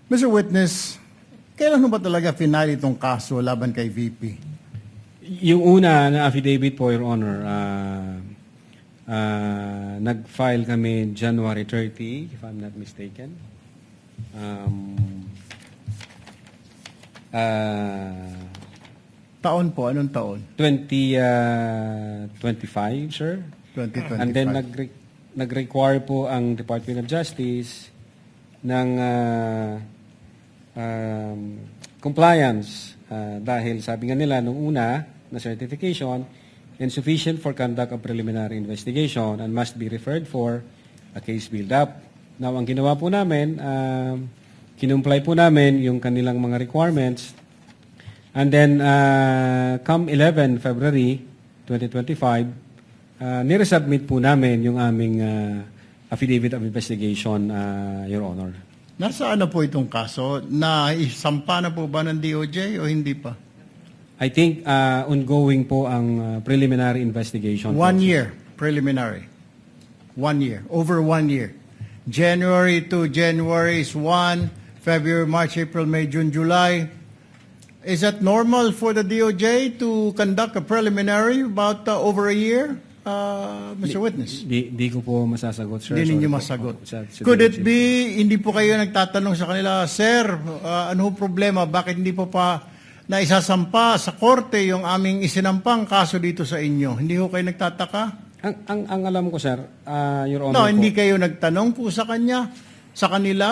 Mr. Witness, kailan mo ba talaga final itong kaso laban kay VP? Yung una na affidavit po, Your Honor, nag-file kami January 30, if I'm not mistaken. Taon po, anong taon? 2025, sir. 2025. And then nag-require po ang Department of Justice ng compliance dahil sabi nga nila nung una na certification insufficient for conduct of preliminary investigation and must be referred for a case build-up. Now, ang ginawa po namin, kinumply po namin yung kanilang mga requirements. And then, come 11 February 2025, niresubmit po namin yung aming affidavit of investigation, Your Honor. Nasaan na po itong kaso? Naisampa na po ba ng DOJ o hindi pa? I think ongoing po ang preliminary investigation. 1 year, preliminary. 1 year, over 1 year. January to January is 1, February, March, April, May, June, July. Is that normal for the DOJ to conduct a preliminary about over a year, Mr. Witness? Di ko po masasagot, sir. Hindi ninyo masagot. Could it be, hindi po kayo nagtatanong sa kanila, Sir, ano problema? Bakit hindi po pa naisasampa sa korte yung aming isinampang kaso dito sa inyo? Hindi ho kayo nagtataka? Ang alam ko, sir, Your Honor No, hindi kayo nagtanong po sa kanila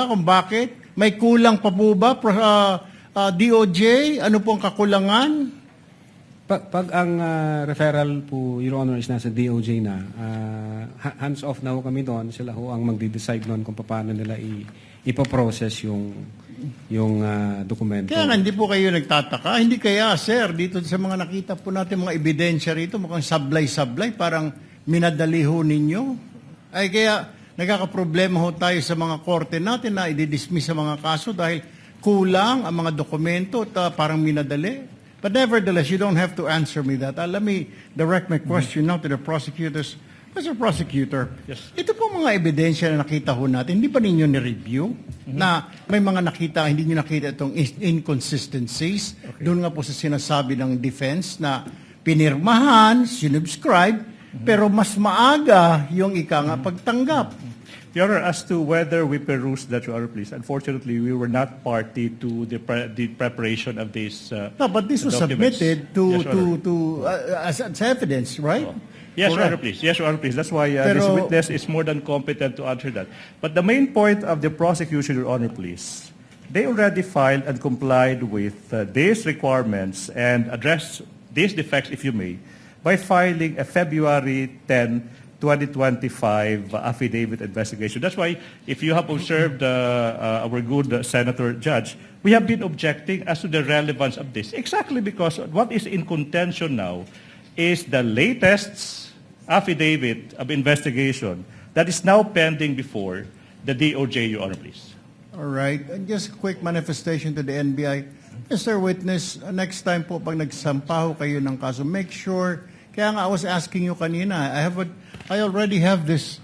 kung bakit? May kulang pa po ba? DOJ, ano po ang kakulangan? Pag ang referral po, Your Honor, is nasa DOJ na, hands off na ho kami doon. Sila ho ang magde-decide noon kung paano nila ipoprocess yung dokumento. Kaya nga, hindi po kayo nagtataka. Hindi kaya, sir, dito sa mga nakita po natin mga ebidensya rito, mukhang sablay-sablay, parang minadali ho ninyo. Ay kaya, nagkakaproblema ho tayo sa mga korte natin na i-dismiss sa mga kaso dahil kulang ang mga dokumento at parang minadali. But nevertheless, you don't have to answer me that. Let me direct my question now to the prosecutors. Mr. Prosecutor, yes. Ito po mga ebidensya na nakita ho natin, hindi pa ninyo ni-review na may mga nakita, hindi nyo nakita itong inconsistencies. Okay. Doon nga po sa sinasabi ng defense na pinirmahan, sinubscribe, pero mas maaga yung pagtanggap. Your Honor, as to whether we perused that, Your Honor, please, unfortunately, we were not party to the preparation of these No, but this was documents. Submitted as evidence, right? Oh. Yes, Your Honor, please. Yes, Your Honor, please. That's why this witness is more than competent to answer that. But the main point of the prosecution, Your Honor, please, they already filed and complied with these requirements and addressed these defects, if you may, by filing a February 10, 2025 affidavit investigation. That's why, if you have observed our good Senator Judge, we have been objecting as to the relevance of this. Exactly because what is in contention now is the latest affidavit of investigation that is now pending before the DOJ, Your Honor, please. All right. And just a quick manifestation to the NBI. Mr. Witness, next time po pag nagsampaho kayo ng kaso, make sure, kaya nga I was asking you kanina, I already have this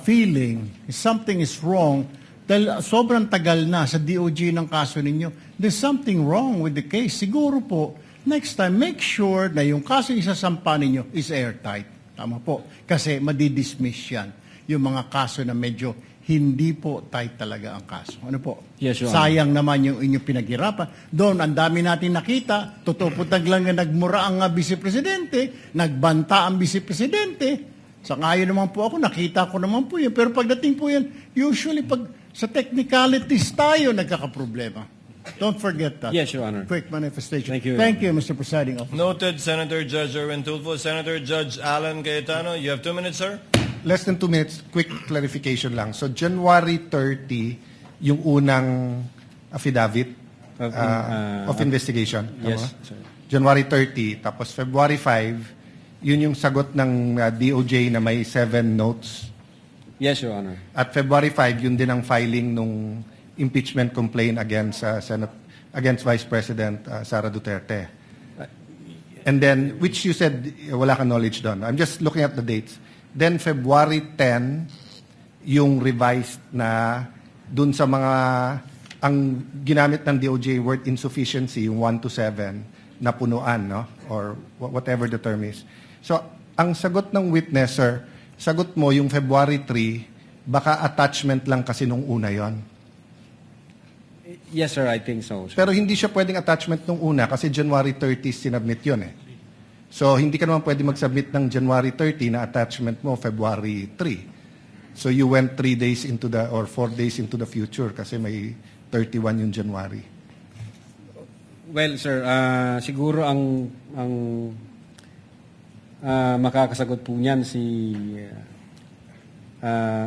feeling something is wrong dahil sobrang tagal na sa DOJ ng kaso ninyo. There's something wrong with the case. Siguro po, next time, make sure na yung kaso isasampa ninyo is airtight. Tama po. Kasi madidismiss yan. Yung mga kaso na medyo hindi po tight talaga ang kaso. Ano po? Yes, Your Honor. Sayang naman yung inyong pinaghirapan. Doon, ang dami natin nakita. Totoo po lang na nagmura ang vice-presidente, nagbanta ang vice-presidente. Sa ngayon naman po ako, nakita ko naman po yun. Pero pagdating po yan, usually pag sa technicalities tayo nagkakaproblema. Don't forget that. Yes, Your Honor. Quick manifestation. Thank you, Mr. Presiding Officer. Noted, Senator Judge Erwin Tulfo. Senator Judge Alan Cayetano, you have 2 minutes, sir. Less than 2 minutes, quick clarification lang. So January 30, yung unang affidavit of investigation. Yes, sir. January 30, tapos February 5, yun yung sagot ng DOJ na may 7 notes. Yes, Your Honor. At February 5, yun din ang filing nung impeachment complaint against against Vice President Sara Duterte. And then, which you said wala kang knowledge doon. I'm just looking at the dates. Then February 10, yung revised na dun sa mga ang ginamit ng DOJ word insufficiency, yung 1 to 7, na punuan, no? Or whatever the term is. So, ang sagot ng witness, sir, sagot mo yung February 3, baka attachment lang kasi nung una yon. Yes, sir, I think so. Sir. Pero hindi siya pwedeng attachment nung una kasi January 30 sinubmit yun eh. So, hindi ka naman pwede mag-submit ng January 30 na attachment mo February 3. So, you went 3 days into or 4 days into the future kasi may 31 yung January. Well, sir, siguro ang makakasagot po niyan si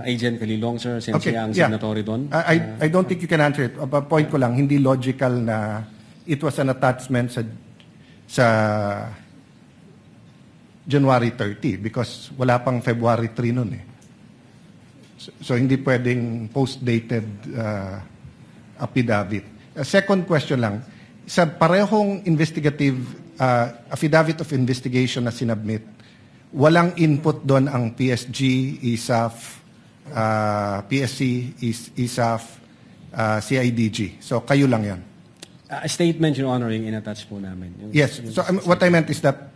Agent Calilong, sir, since siya ang signatory doon. I don't think you can answer it. Point ko lang, hindi logical na it was an attachment sa January 30 because wala pang February 3 nun eh. So hindi pwedeng post-dated affidavit. Second question lang, sa parehong investigative affidavit of investigation na sinubmit, walang input doon ang PSG, ISAF, PSC, ISAF, CIDG. So kayo lang yan. A statement, Your Honor, yung in-attach po namin. Yes. So what I meant is that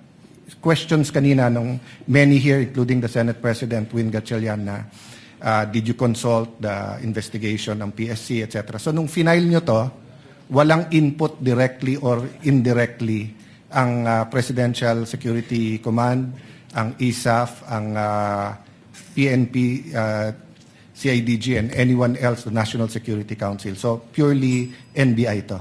questions kanina nung many here, including the Senate President, Win Gatchalian, na did you consult the investigation ng PSC, etc. So nung final nyo to, walang input directly or indirectly ang Presidential Security Command, ang ISAF, ang PNP, CIDG, and anyone else, the National Security Council. So purely NBI to.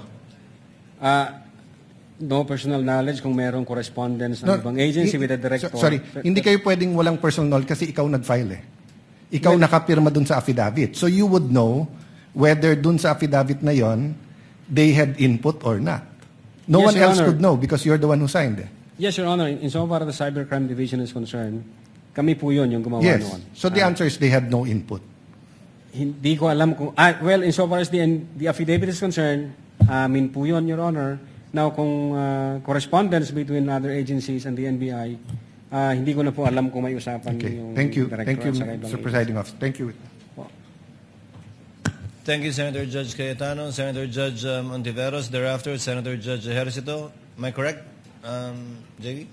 No personal knowledge kung merong correspondence ng ibang agency with the director. Sorry, hindi kayo pwedeng walang personal knowledge kasi ikaw nag-file eh. Ikaw nakapirma dun sa affidavit. So you would know whether dun sa affidavit na yon they had input or not. No Yes, one Your else Honor. could know because you're the one who signed it. Yes, Your Honor. Insofar the Cybercrime Division is concerned, kami po yun yung gumawa Yes. noon. So the answer is they had no input. Hindi ko alam kung... well, insofar as the affidavit is concerned, amin po yun, Your Honor. Now, kung correspondence between other agencies and the NBI, hindi ko na po alam kung may usapan Okay. yung Thank you. director Thank you, at saka ibang Mr. agency. Presiding Officer. Thank you. Thank you, Senator Judge Cayetano. Senator Judge Ontiveros. Thereafter, Senator Judge Ejercito. Am I correct, JV?